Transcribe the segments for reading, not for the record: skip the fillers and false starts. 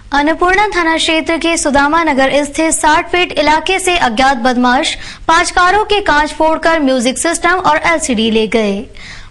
अन्नपूर्णा थाना क्षेत्र के सुदामा नगर स्थित 60 फीट इलाके से अज्ञात बदमाश 5 कारों के कांच फोड़कर म्यूजिक सिस्टम और एलसीडी ले गए,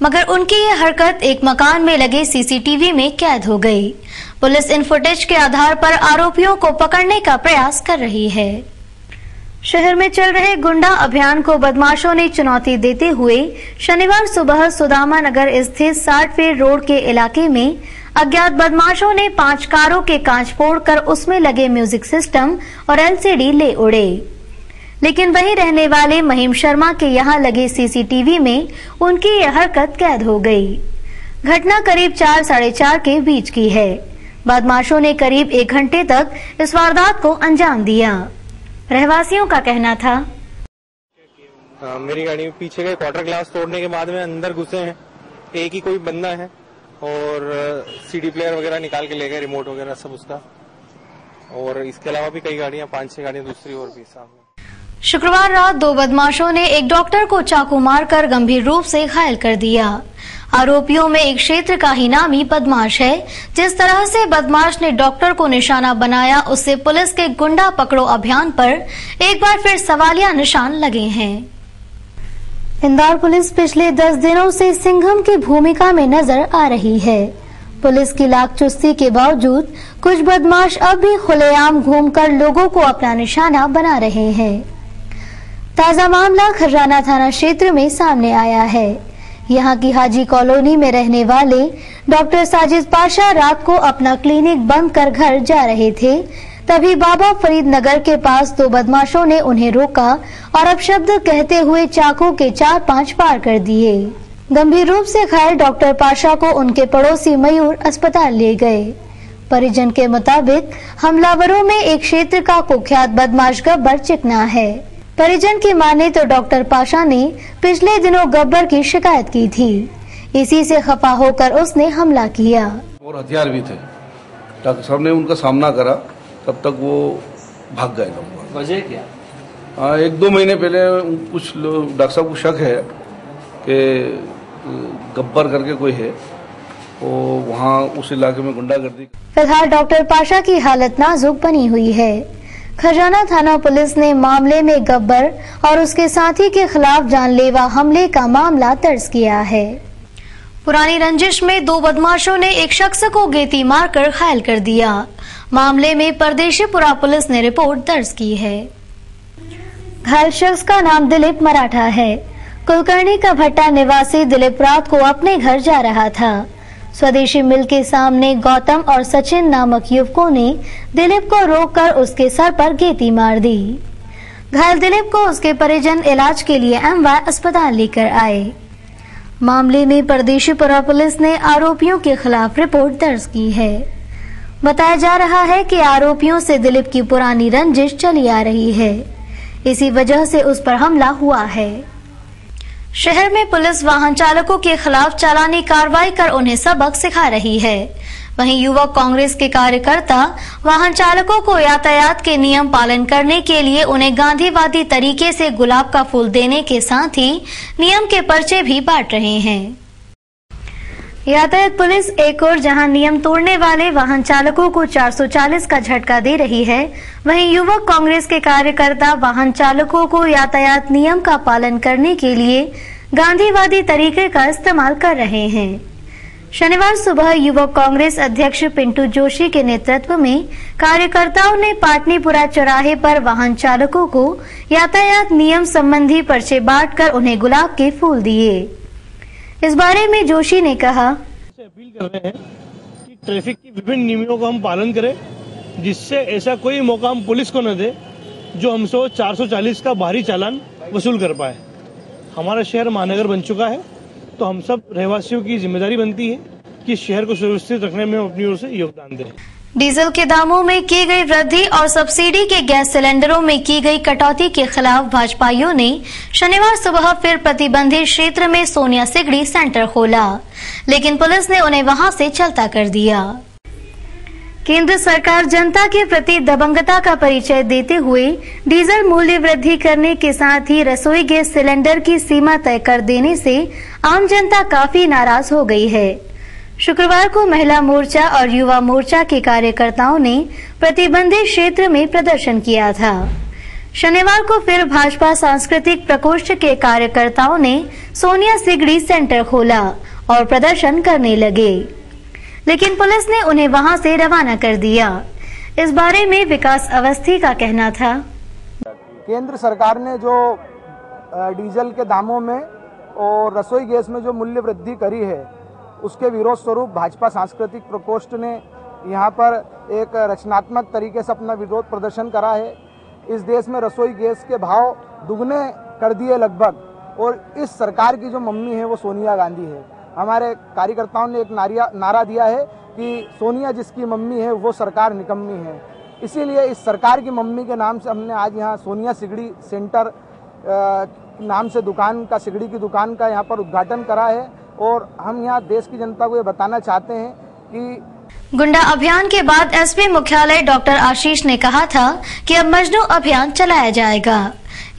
मगर उनकी यह हरकत एक मकान में लगे सीसीटीवी में कैद हो गई। पुलिस इन फुटेज के आधार पर आरोपियों को पकड़ने का प्रयास कर रही है। शहर में चल रहे गुंडा अभियान को बदमाशों ने चुनौती देते हुए शनिवार सुबह सुदामा नगर स्थित 60 फीट रोड के इलाके में अज्ञात बदमाशों ने 5 कारों के कांच फोड़कर उसमें लगे म्यूजिक सिस्टम और एलसीडी ले उड़े। लेकिन वहीं रहने वाले महिम शर्मा के यहां लगे सीसीटीवी में उनकी यह हरकत कैद हो गई। घटना करीब 4 साढ़े 4 के बीच की है। बदमाशों ने करीब 1 घंटे तक इस वारदात को अंजाम दिया। रहवासियों का कहना था, मेरी गाड़ी में पीछे के क्वार्टर ग्लास तोड़ने के बाद में अंदर घुसे हैं, एक ही कोई बंदा है और सीडी प्लेयर वगैरह निकाल के ले गए, रिमोट वगैरह सब उसका, और इसके अलावा भी कई गाड़ियां, 5-6 गाड़ियां दूसरी और भी सामने। शुक्रवार रात 2 बदमाशों ने एक डॉक्टर को चाकू मारकर गंभीर रूप से घायल कर दिया। आरोपियों में एक क्षेत्र का ही नामी बदमाश है। जिस तरह से बदमाश ने डॉक्टर को निशाना बनाया, उससे पुलिस के गुंडा पकड़ो अभियान पर एक बार फिर सवालिया निशान लगे हैं। इंदौर पुलिस पिछले 10 दिनों से सिंघम की भूमिका में नजर आ रही है। पुलिस की लाख चुस्ती के बावजूद कुछ बदमाश अब भी खुलेआम घूमकर लोगों को अपना निशाना बना रहे हैं। ताजा मामला खर्राना थाना क्षेत्र में सामने आया है। यहाँ की हाजी कॉलोनी में रहने वाले डॉक्टर साजिद पाशा रात को अपना क्लिनिक बंद कर घर जा रहे थे, तभी बाबा फरीद नगर के पास 2 बदमाशों ने उन्हें रोका और अपशब्द कहते हुए चाकू के 4-5 वार कर दिए। गंभीर रूप से घायल डॉक्टर पाशा को उनके पड़ोसी मयूर अस्पताल ले गए। परिजन के मुताबिक हमलावरों में एक क्षेत्र का कुख्यात बदमाश गब्बर चिकना है। परिजन की माने तो डॉक्टर पाशा ने पिछले दिनों गब्बर की शिकायत की थी। इसी से खफा होकर उसने हमला किया और हथियार भी थे। डॉक्टर साहब ने उनका सामना करा, तब तक वो भाग गए लोग। वजह क्या? 1-2 महीने पहले कुछ डॉक्टर साहब को शक है कि गब्बर करके कोई है, वो वहाँ उस इलाके में गुंडागर्दी। फिलहाल डॉक्टर पाशा की हालत नाजुक बनी हुई है। खजाना थाना पुलिस ने मामले में गब्बर और उसके साथी के खिलाफ जानलेवा हमले का मामला दर्ज किया है। पुरानी रंजिश में 2 बदमाशों ने एक शख्स को गेती मारकर घायल कर दिया। मामले में परदेशीपुरा पुलिस ने रिपोर्ट दर्ज की है। घायल शख्स का नाम दिलीप मराठा है। कुलकर्णी का भट्टा निवासी दिलीप रात को अपने घर जा रहा था। स्वदेशी मिल के सामने गौतम और सचिन नामक युवकों ने दिलीप को रोककर उसके सर पर गेती मार दी। घायल दिलीप को उसके परिजन इलाज के लिए एमवाय अस्पताल लेकर आए। मामले में परदेशीपुरा पुलिस ने आरोपियों के खिलाफ रिपोर्ट दर्ज की है। बताया जा रहा है कि आरोपियों से दिलीप की पुरानी रंजिश चली आ रही है, इसी वजह से उस पर हमला हुआ है। शहर में पुलिस वाहन चालकों के खिलाफ चालानी कार्रवाई कर उन्हें सबक सिखा रही है। वहीं युवक कांग्रेस के कार्यकर्ता वाहन चालकों को यातायात के नियम पालन करने के लिए उन्हें गांधीवादी तरीके से गुलाब का फूल देने के साथ ही नियम के पर्चे भी बांट रहे हैं। यातायात पुलिस एक और जहां नियम तोड़ने वाले वाहन चालकों को 440 का झटका दे रही है, वहीं युवक कांग्रेस के कार्यकर्ता वाहन चालकों को यातायात नियम का पालन करने के लिए गांधीवादी तरीके का इस्तेमाल कर रहे हैं। शनिवार सुबह युवक कांग्रेस अध्यक्ष पिंटू जोशी के नेतृत्व में कार्यकर्ताओं ने पाटनीपुरा चौराहे पर वाहन चालकों को यातायात नियम संबंधी पर्चे बांटकर उन्हें गुलाब के फूल दिए। इस बारे में जोशी ने कहा, अपील कर रहे हैं कि ट्रैफिक की विभिन्न नियमों का हम पालन करें, जिससे ऐसा कोई मौका हम पुलिस को न दे जो हमसे 440 का बाहरी चालान वसूल कर पाए। हमारा शहर महानगर बन चुका है, तो हम सब रहवासियों की जिम्मेदारी बनती है कि शहर को सुव्यवस्थित रखने में हम अपनी ओर से योगदान दें। डीजल के दामों में की गई वृद्धि और सब्सिडी के गैस सिलेंडरों में की गई कटौती के खिलाफ भाजपाइयों ने शनिवार सुबह फिर प्रतिबंधित क्षेत्र में सोनिया सिगड़ी सेंटर खोला, लेकिन पुलिस ने उन्हें वहां से चलता कर दिया। केंद्र सरकार जनता के प्रति दबंगता का परिचय देते हुए डीजल मूल्य वृद्धि करने के साथ ही रसोई गैस सिलेंडर की सीमा तय कर देने से आम जनता काफी नाराज हो गई है। शुक्रवार को महिला मोर्चा और युवा मोर्चा के कार्यकर्ताओं ने प्रतिबंधित क्षेत्र में प्रदर्शन किया था। शनिवार को फिर भाजपा सांस्कृतिक प्रकोष्ठ के कार्यकर्ताओं ने सोनिया सिगड़ी सेंटर खोला और प्रदर्शन करने लगे, लेकिन पुलिस ने उन्हें वहां से रवाना कर दिया। इस बारे में विकास अवस्थी का कहना था, केंद्र सरकार ने जो डीजल के दामों में और रसोई गैस में जो मूल्य वृद्धि करी है, उसके विरोध स्वरूप भाजपा सांस्कृतिक प्रकोष्ठ ने यहाँ पर एक रचनात्मक तरीके से अपना विरोध प्रदर्शन करा है। इस देश में रसोई गैस के भाव दुगने कर दिए लगभग, और इस सरकार की जो मम्मी है वो सोनिया गांधी है। हमारे कार्यकर्ताओं ने एक नारा दिया है कि सोनिया जिसकी मम्मी है वो सरकार निकम्मी है। इसीलिए इस सरकार की मम्मी के नाम से हमने आज यहाँ सोनिया सिगड़ी सेंटर नाम से दुकान का, सिगड़ी की दुकान का यहाँ पर उद्घाटन करा है। और हम यहाँ देश की जनता को ये बताना चाहते हैं कि गुंडा अभियान के बाद एसपी मुख्यालय डॉक्टर आशीष ने कहा था कि अब मजनू अभियान चलाया जाएगा।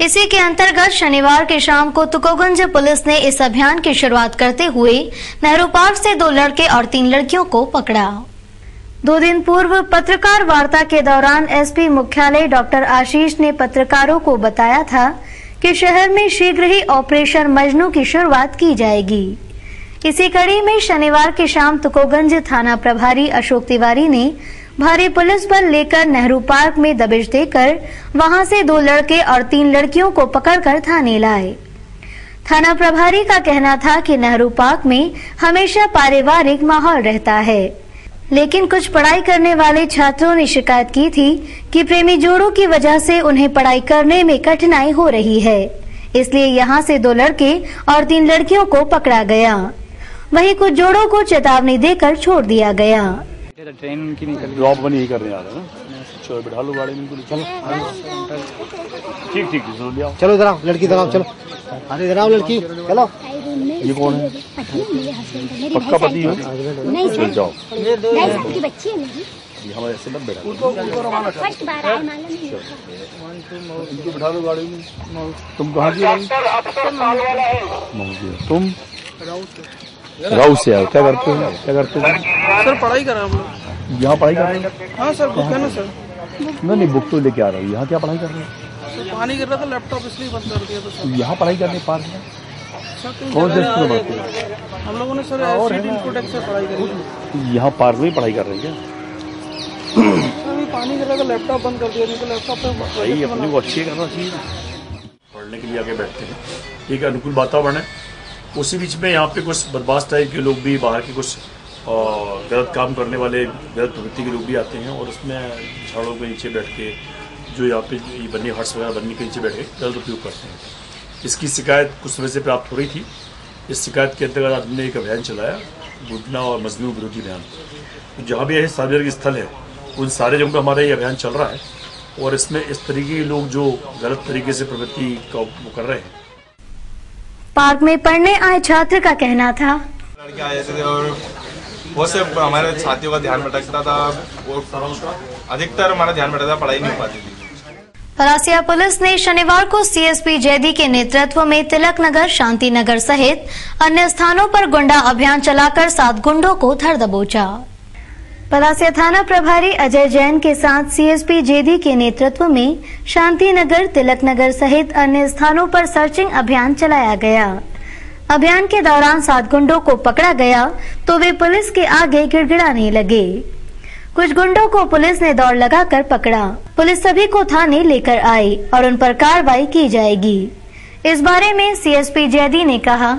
इसी के अंतर्गत शनिवार की शाम को तुकोगंज पुलिस ने इस अभियान की शुरुआत करते हुए नेहरू पार्क से 2 लड़के और 3 लड़कियों को पकड़ा। 2 दिन पूर्व पत्रकार वार्ता के दौरान एसपी मुख्यालय डॉक्टर आशीष ने पत्रकारों को बताया था कि शहर में शीघ्र ही ऑपरेशन मजनू की शुरुआत की जाएगी। इसी कड़ी में शनिवार की शाम तुकोगंज थाना प्रभारी अशोक तिवारी ने भारी पुलिस बल लेकर नेहरू पार्क में दबिश देकर वहां से 2 लड़के और 3 लड़कियों को पकड़कर थाने लाए। थाना प्रभारी का कहना था कि नेहरू पार्क में हमेशा पारिवारिक माहौल रहता है, लेकिन कुछ पढ़ाई करने वाले छात्रों ने शिकायत की थी कि प्रेमी जोड़ों की वजह से उन्हें पढ़ाई करने में कठिनाई हो रही है, इसलिए यहां से 2 लड़के और 3 लड़कियों को पकड़ा गया। वहीं कुछ जोड़ों को चेतावनी देकर छोड़ दिया गया। ट्रेन की नहीं ड्रॉप बनी ही करने आ रहा है ना, चलो बैठा लो गाड़ी में, चलो ठीक चलो इधर आओ लड़की, इधर आओ, चलो अरे इधर आओ लड़की, चलो। ये कौन है? पक्का पति है? नहीं चल जाओ, बच्ची है मेरी। हमारे ऐसे मत बैठा, फर्स्ट बार आए मालूम, इनको बैठा लो गाड़ी में। तुम कहाँ की? तुम राउ से आओ। क्या करते हो? सर पढ़ाई कर रहा हूँ। यहाँ पढ़ाई कर रहे हैं? हाँ सर, बुक है ना सर। नहीं बुक तो लेके आ रहा हूँ। यहाँ क्या पढ़ाई कर रहे हैं? पानी गिर रहा था, लैपटॉप इसलिए बंद कर दिया था सर। यहाँ पढ़ाई करने पार्क में कौन से स्कूल में पढ़ते हैं? हम लोगों ने सर इनकोटेक से पढ़ाई करी। यहाँ पार्क में पढ़ाई कर रहे हैं क्या? अभी पानी गिर रहा था, लैपटॉप बंद कर दिया, नहीं तो लैपटॉप पे अपने को अच्छी करना चाहिए। पढ़ने के लिए आगे बैठते हैं, एक अनुकूल वातावरण है। उसी बीच में यहाँ पे कुछ बदमाश टाइप के लोग भी, बाहर के कुछ गलत काम करने वाले, गलत प्रवृत्ति के लोग भी आते हैं और उसमें झाड़ों के नीचे बैठ के, जो यहाँ पे बनी हट्स वगैरह बनने के नीचे बैठ के गलत उपयोग करते हैं। इसकी शिकायत कुछ समय से प्राप्त हो रही थी। इस शिकायत के अंतर्गत आज हमने एक अभियान चलाया, गुंडा और मजनू विरोधी अभियान। तो जहाँ भी ऐसे सार्वजनिक स्थल है उन सारे जगहों पर हमारा ये अभियान चल रहा है और इसमें इस तरीके के लोग जो गलत तरीके से प्रवृत्ति का वो कर रहे हैं। पार्क में पढ़ने आए छात्र का कहना था, लड़के आए थे और वो सब हमारे साथियों का ध्यान भटकता था, वो अधिकतर हमारा ध्यान भटकता, पढ़ाई नहीं हो पाती थी। पलासिया पुलिस ने शनिवार को सीएसपी जैदी के नेतृत्व में तिलक नगर, शांति नगर सहित अन्य स्थानों पर गुंडा अभियान चलाकर 7 गुंडों को धर दबोचा। पलासिया थाना प्रभारी अजय जैन के साथ सीएसपी जेडी के नेतृत्व में शांति नगर, तिलक नगर सहित अन्य स्थानों पर सर्चिंग अभियान चलाया गया। अभियान के दौरान 7 गुंडों को पकड़ा गया तो वे पुलिस के आगे गिड़गिड़ाने लगे। कुछ गुंडों को पुलिस ने दौड़ लगाकर पकड़ा। पुलिस सभी को थाने लेकर आई और उन पर कार्रवाई की जाएगी। इस बारे में सीएसपी जैदी ने कहा,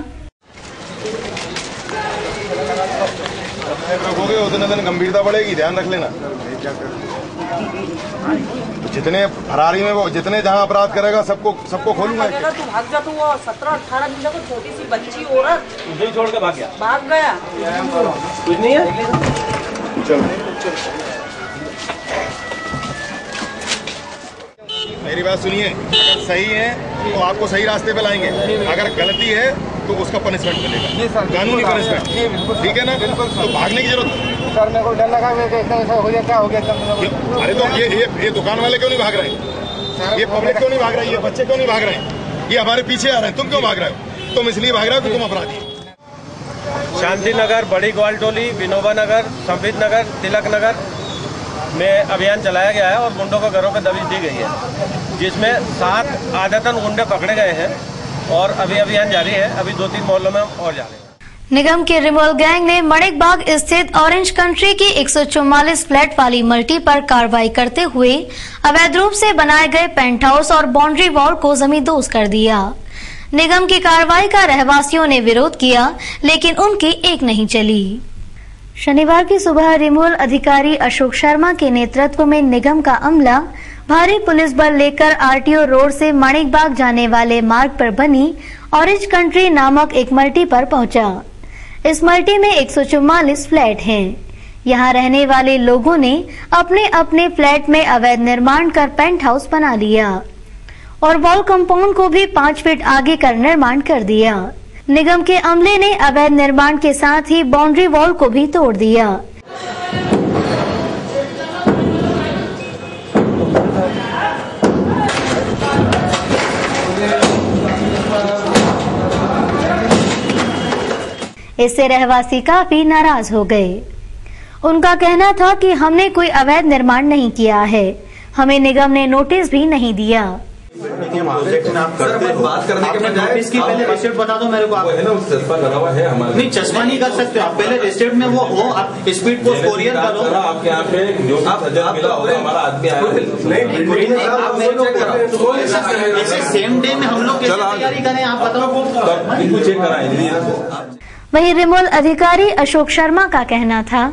रखोगे उतने दिन गंभीरता बढ़ेगी, ध्यान रख लेना। जितने फरारी में वो जितने जहाँ अपराध करेगा सबको खोलूंगा। तू भाग जा, तू वो 17-18 दिन को छोटी सी बच्ची औरत तुझे छोड़ के भाग गया। कुछ नहीं है। मेरी बात सुनिए, अगर सही है तो आपको सही रास्ते पे लाएंगे, अगर गलती है तो उसका पनिशमेंट मिलेगा, कानूनी पनिशमेंट, ठीक है ना? तो भागने की जरूरत सर, मेरे को डर लगा हो गया, क्या हो गया? अरे तो ये दुकान वाले क्यों नहीं भाग रहे हैं? ये पब्लिक क्यों नहीं भाग रही है? बच्चे क्यों नहीं भाग रहे हैं? ये हमारे पीछे आ रहे हैं, तुम क्यों भाग रहे हो? तुम इसलिए भाग रहे हो कि तुम अपराधी। शांति नगर, बड़ी ग्वालटोली, विनोबा नगर, संबित नगर, तिलक नगर में अभियान चलाया गया है और गुंडों को घरों पर दबिश दी गई है, जिसमें 7 आदतन गुंडे पकड़े गए हैं और अभी अभियान जारी है। अभी 2-3 मोहल्लों में और जा रहे हैं। निगम के रिमोल गैंग ने मणिकबाग स्थित ऑरेंज कंट्री की 144 फ्लैट वाली मल्टी पर कार्रवाई करते हुए अवैध रूप से बनाए गए पेंट हाउस और बाउंड्री वॉल को जमींदोज कर दिया। निगम की कार्रवाई का रहवासियों ने विरोध किया, लेकिन उनकी एक नहीं चली। शनिवार की सुबह रिमोल अधिकारी अशोक शर्मा के नेतृत्व में निगम का अमला भारी पुलिस बल लेकर आरटीओ रोड से मणिकबाग जाने वाले मार्ग पर बनी ऑरेंज कंट्री नामक एक मल्टी पर पहुंचा। इस मल्टी में 144 फ्लैट हैं। यहाँ रहने वाले लोगों ने अपने अपने फ्लैट में अवैध निर्माण कर पेंट हाउस बना लिया और वॉल कंपाउंड को भी 5 फीट आगे कर निर्माण कर दिया। निगम के अमले ने अवैध निर्माण के साथ ही बाउंड्री वॉल को भी तोड़ दिया। इससे रहवासी काफी नाराज हो गए। उनका कहना था कि हमने कोई अवैध निर्माण नहीं किया है, हमें निगम ने नोटिस भी नहीं दिया। बात करने के बजाय इसकी पहले रिसिप्ट बता दो मेरे को। आप है ना, उस चश्मा लगा हुआ है हमारा। नहीं, चश्मा नहीं कर सकते आप, पहले रिसिप्ट में वो हो, आप स्पीड पोस्ट कोरियर करो। आपके यहाँ पे जो सजा मिला होगा, हमारा आदमी आया ऐसे सेम डे में हम लोग कैसे तैयारी करें, आप बताओ। बिल्कुल चेक कराएंगे। वहीं रिमोल अधिकारी अशोक शर्मा का कहना था,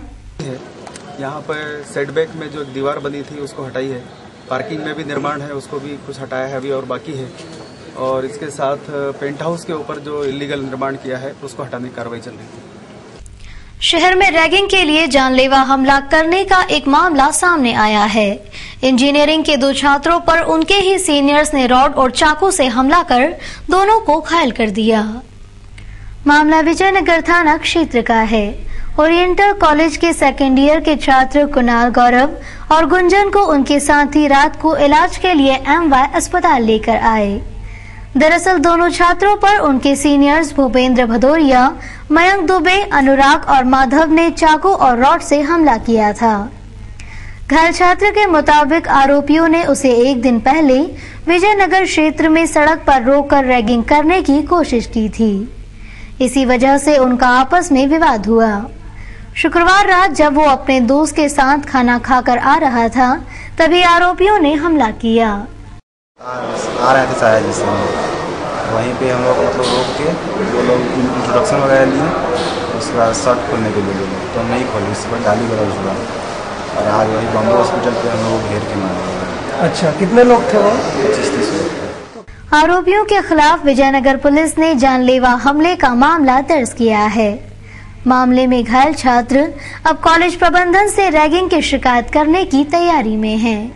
यहाँ पर सेटबैक में जो दीवार बनी थी उसको हटाई है, पार्किंग में भी निर्माण है उसको भी कुछ हटाया है अभी और बाकी है, और इसके साथ पेंट हाउस के ऊपर जो इलीगल निर्माण किया है उसको हटाने की कार्रवाई चल रही है। शहर में रैगिंग के लिए जानलेवा हमला करने का एक मामला सामने आया है। इंजीनियरिंग के 2 छात्रों पर उनके ही सीनियर्स ने रॉड और चाकू से हमला कर दोनों को घायल कर दिया। मामला विजयनगर थाना क्षेत्र का है। ओरिएंटल कॉलेज के सेकेंड ईयर के छात्र कुणाल गौरव और गुंजन को उनके साथी रात को इलाज के लिए MY अस्पताल लेकर आए। दरअसल दोनों छात्रों पर उनके सीनियर्स भूपेंद्र भदौरिया, मयंक दुबे, अनुराग और माधव ने चाकू और रॉड से हमला किया था। घायल छात्र के मुताबिक आरोपियों ने उसे एक दिन पहले विजयनगर क्षेत्र में सड़क पर रोककर रैगिंग करने की कोशिश की थी। इसी वजह से उनका आपस में विवाद हुआ। शुक्रवार रात जब वो अपने दोस्त के साथ खाना खाकर आ रहा था, तभी आरोपियों ने हमला किया। आ रहे थे शायद जैसे, वहीं पे हम लोग मतलब रोक के वो लोग इंट्रोडक्शन वगैरह लिए, उसके बाद शर्ट खोलने के लिए तो नहीं खोली, उस पर गाली गलौज हुआ और आज वही बॉम्बे हॉस्पिटल पे हम लोग घेर के मारे। अच्छा, कितने लोग थे वो? 25-30 लोग। आरोपियों के खिलाफ विजयनगर पुलिस ने जानलेवा हमले का मामला दर्ज किया है। मामले में घायल छात्र अब कॉलेज प्रबंधन से रैगिंग की शिकायत करने की तैयारी में हैं।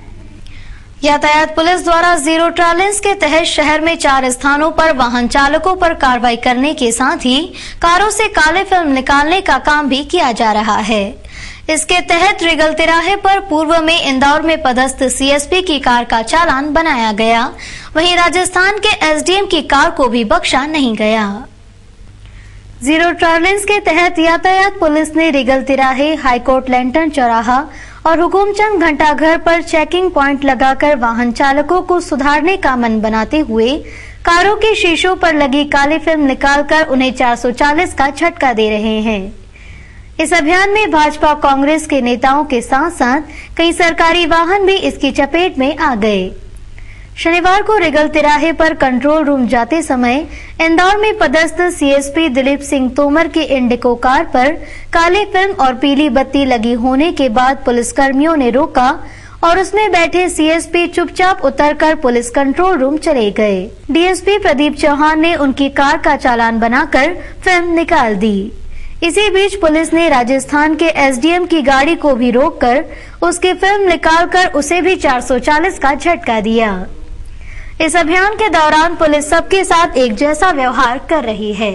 यातायात पुलिस द्वारा जीरो टॉलरेंस के तहत शहर में 4 स्थानों पर वाहन चालकों पर कार्रवाई करने के साथ ही कारों से काले फिल्म निकालने का काम भी किया जा रहा है। इसके तहत रिगल तिराहे पर पूर्व में इंदौर में पदस्थ CSP की कार का चालान बनाया गया, वहीं राजस्थान के SDM की कार को भी बख्शा नहीं गया। जीरो टॉलरेंस के तहत यातायात पुलिस ने रिगल तिराहे, हाईकोर्ट लैंटन चौराहा और हुकुमचंद घंटाघर पर चेकिंग पॉइंट लगाकर वाहन चालकों को सुधारने का मन बनाते हुए कारों के शीशों पर लगी काली फिल्म निकालकर उन्हें 440 का झटका दे रहे हैं। इस अभियान में भाजपा कांग्रेस के नेताओं के साथ साथ कई सरकारी वाहन भी इसकी चपेट में आ गए। शनिवार को रिगल तिराहे पर कंट्रोल रूम जाते समय इंदौर में पदस्थ CSP दिलीप सिंह तोमर के इंडिको कार पर काली फिल्म और पीली बत्ती लगी होने के बाद पुलिसकर्मियों ने रोका और उसमें बैठे CSP चुपचाप उतरकर पुलिस कंट्रोल रूम चले गए। DSP प्रदीप चौहान ने उनकी कार का चालान बनाकर फिल्म निकाल दी। इसी बीच पुलिस ने राजस्थान के SDM की गाड़ी को भी रोककर उसकी फिल्म निकालकर उसे भी 440 का झटका दिया। इस अभियान के दौरान पुलिस सबके साथ एक जैसा व्यवहार कर रही है।